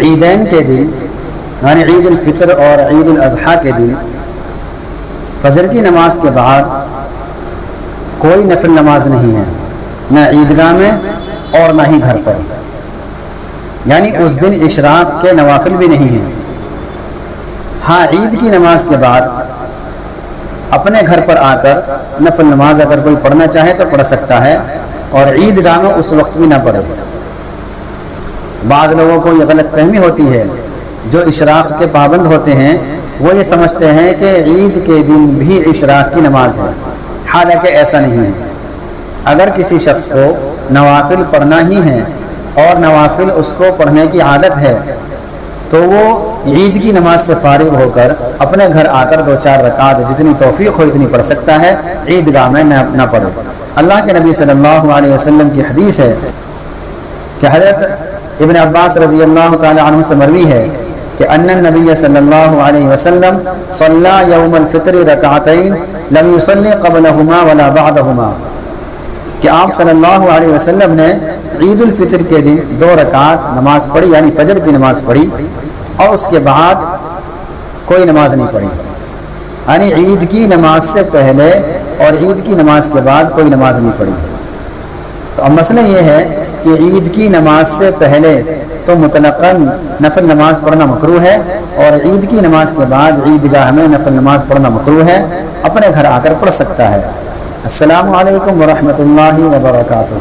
عیدین کے دن یعنی عید الفطر اور عید الاضحیٰ کے دن فجر کی نماز کے بعد کوئی نفل نماز نہیں ہے، نہ عیدگاہ میں اور نہ ہی گھر پر، یعنی اس دن اشراق کے نوافل بھی نہیں ہیں۔ ہاں عید کی نماز کے بعد اپنے گھر پر آ کر نفل نماز اگر کوئی پڑھنا چاہے تو پڑھ سکتا ہے، اور عیدگاہ میں اس وقت بھی نہ پڑھے۔ بعض لوگوں کو یہ غلط فہمی ہوتی ہے، جو اشراق کے پابند ہوتے ہیں وہ یہ سمجھتے ہیں کہ عید کے دن بھی اشراق کی نماز ہے، حالانکہ ایسا نہیں ہے۔ اگر کسی شخص کو نوافل پڑھنا ہی ہے اور نوافل اس کو پڑھنے کی عادت ہے تو وہ عید کی نماز سے فارغ ہو کر اپنے گھر آ کر 2-4 رکعت جتنی توفیق ہو اتنی پڑھ سکتا ہے، عیدگاہ میں نہ پڑھے۔ اللہ کے نبی صلی اللہ علیہ وسلم کی حدیث ہے کہ حضرت ابن عباس رضی اللہ تعالی عنہ سے مروی ہے کہ ان النبی صلی اللہ علیہ وسلم صلی یوم الفطر رکعتین لم یصلی قبلہما ولا بعدہما، کہ آپ صلی اللہ علیہ وسلم نے عید الفطر کے دن 2 رکعت نماز پڑھی، یعنی فجر کی نماز پڑھی، اور اس کے بعد کوئی نماز نہیں پڑھی، یعنی عید کی نماز سے پہلے اور عید کی نماز کے بعد کوئی نماز نہیں پڑھی۔ تو اب مسئلہ یہ ہے کہ عید کی نماز سے پہلے تو مطلقاً نفل نماز پڑھنا مکروہ ہے، اور عید کی نماز کے بعد عیدگاہ میں نفل نماز پڑھنا مکروہ ہے، اپنے گھر آ کر پڑھ سکتا ہے۔ السلام علیکم ورحمۃ اللہ وبرکاتہ۔